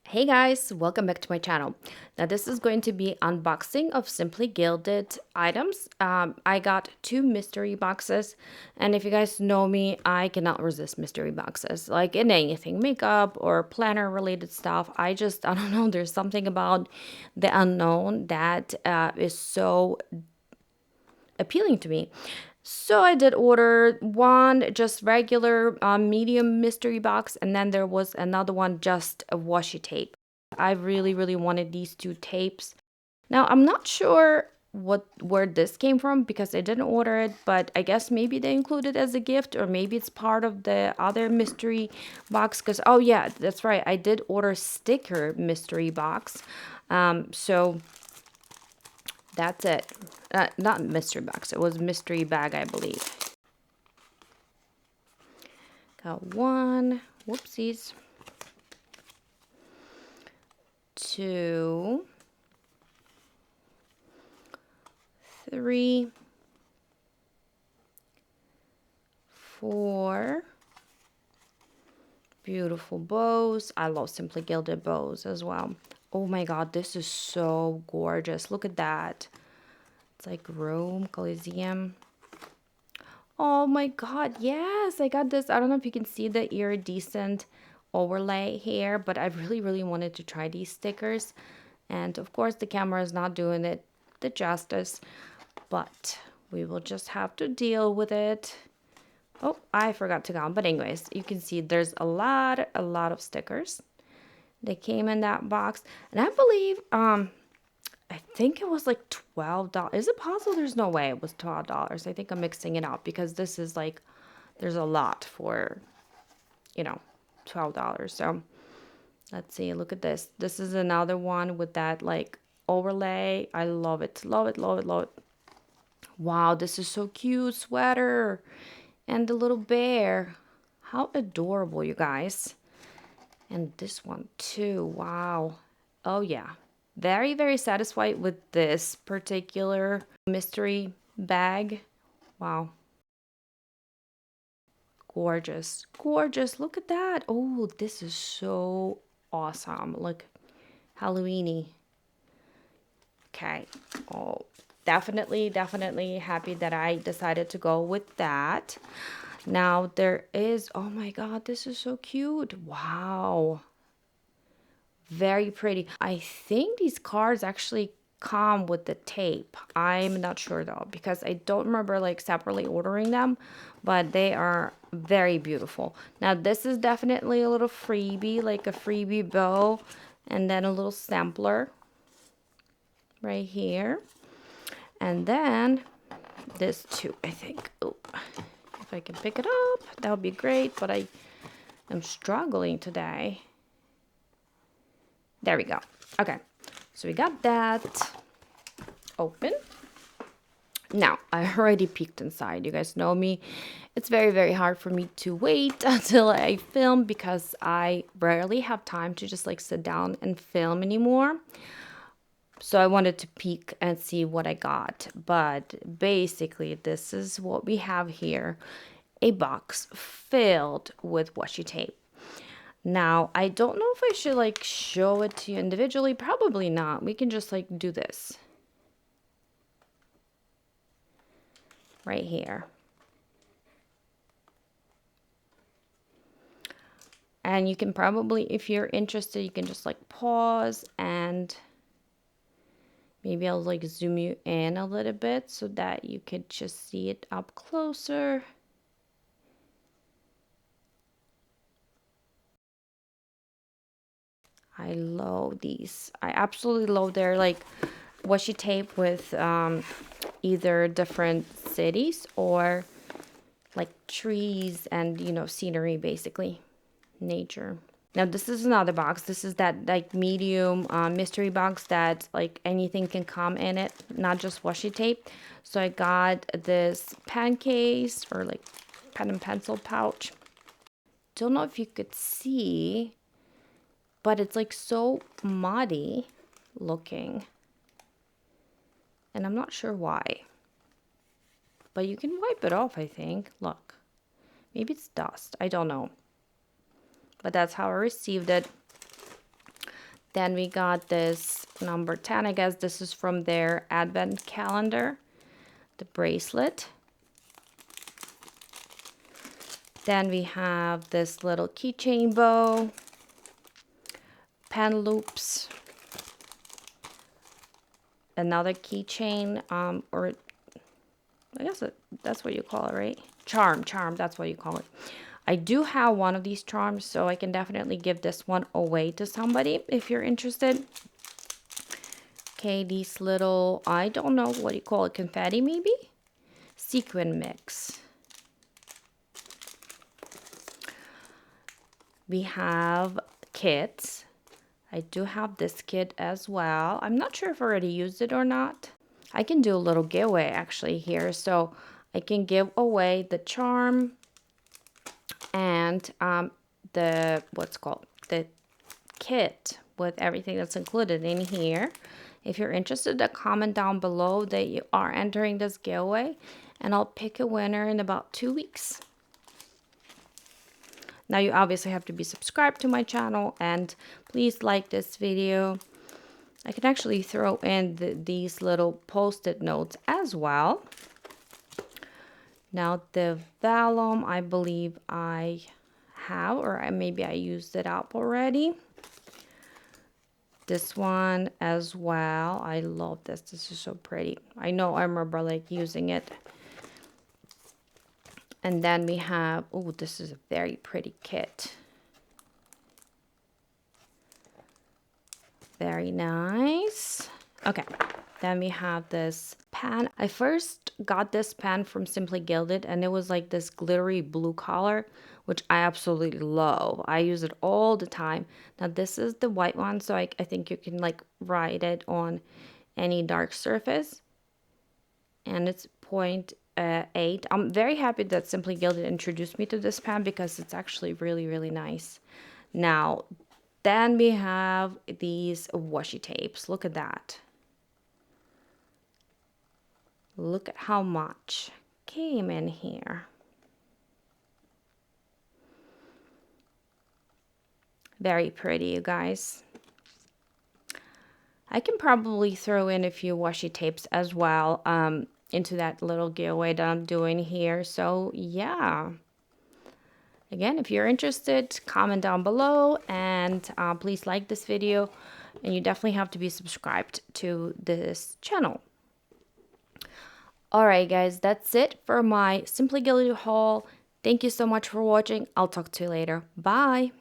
Hey guys, welcome back to my channel. Now this is going to be unboxing of Simply Gilded items. I got two mystery boxes, and if you guys know me, I cannot resist mystery boxes. Like in anything, makeup or planner related stuff. I don't know, there's something about the unknown that is so appealing to me. So I did order one just regular medium mystery box, and then there was another one just a washi tape. I really wanted these two tapes. Now I'm not sure where this came from because I didn't order it, but I guess maybe they included it as a gift, or maybe it's part of the other mystery box. Because oh yeah, that's right, I did order sticker mystery box. So that's it. Not mystery box. It was mystery bag, I believe. Got one. Whoopsies. Two. Three. Four. Beautiful bows. I love Simply Gilded bows as well. Oh my god, this is so gorgeous. Look at that. It's like Rome, Colosseum. Oh my god, yes, I got this. I don't know if you can see the iridescent overlay here, but I really wanted to try these stickers. And of course, the camera is not doing it the justice, but we will just have to deal with it. Oh, I forgot to count. But anyways, you can see there's a lot of stickers. They came in that box. And I believe I think it was like $12. Is it possible? There's no way it was $12. I think I'm mixing it up because this is like, there's a lot for, you know, $12. So let's see, look at this. This is another one with that like overlay. I love it. Love it, love it, love it. Wow, this is so cute. Sweater and the little bear. How adorable, you guys. And this one too. Wow. Oh yeah. Very satisfied with this particular mystery bag. Wow. Gorgeous. Gorgeous. Look at that. Oh, this is so awesome. Look, Halloweeny. Okay. Oh, definitely happy that I decided to go with that. Now there is, oh my God, this is so cute. Wow. Very pretty. I think these cards actually come with the tape. I'm not sure though, because I don't remember like separately ordering them, but they are very beautiful. Now this is definitely a little freebie, like a freebie bow, and then a little sampler right here. And then this too, I think. Oh, if I can pick it up, that would be great, but I am struggling today. There we go. Okay, so we got that open. Now, I already peeked inside. You guys know me. It's very hard for me to wait until I film because I rarely have time to just like sit down and film anymore. So I wanted to peek and see what I got. But basically, this is what we have here. A box filled with washi tape. Now, I don't know if I should like show it to you individually. Probably not. We can just like do this right here. And you can probably, if you're interested, you can just like pause and maybe I'll like zoom you in a little bit so that you could just see it up closer. I love these. I absolutely love their like washi tape with either different cities or like trees and you know scenery, basically nature. Now this is another box. This is that like medium mystery box that like anything can come in it, not just washi tape. So I got this pen case or like pen and pencil pouch. Don't know if you could see, but it's like so muddy looking. And I'm not sure why. But you can wipe it off, I think. Look. Maybe it's dust. I don't know. But that's how I received it. Then we got this number 10. I guess this is from their advent calendar, the bracelet. Then we have this little keychain bow, pen loops, another keychain, or I guess that's what you call it, right? Charm, that's what you call it. I do have one of these charms, so I can definitely give this one away to somebody if you're interested. Okay, these little, I don't know what you call it, confetti maybe? Sequin mix. We have kits. I do have this kit as well. I'm not sure if I already used it or not. I can do a little giveaway actually here. So I can give away the charm and the, the kit with everything that's included in here. If you're interested, comment down below that you are entering this giveaway, and I'll pick a winner in about 2 weeks. Now you obviously have to be subscribed to my channel, and please like this video. I can actually throw in these little post-it notes as well. Now the vellum, I believe I have, or maybe I used it up already. This one as well. I love this. This is so pretty. I know I remember like using it. And then we have, oh, this is a very pretty kit. Very nice. Okay, then we have this pen. I first got this pen from Simply Gilded, and it was like this glittery blue color, which I absolutely love. I use it all the time. Now this is the white one, so I think you can like write it on any dark surface. And it's 0.8. I'm very happy that Simply Gilded introduced me to this pen because it's actually really, really nice. Now, then we have these washi tapes. Look at that. Look at how much came in here. Very pretty, you guys. I can probably throw in a few washi tapes as well into that little giveaway that I'm doing here. So yeah. Again, if you're interested, comment down below, and please like this video, and you definitely have to be subscribed to this channel. Alright guys, that's it for my Simply Gilded haul. Thank you so much for watching. I'll talk to you later. Bye!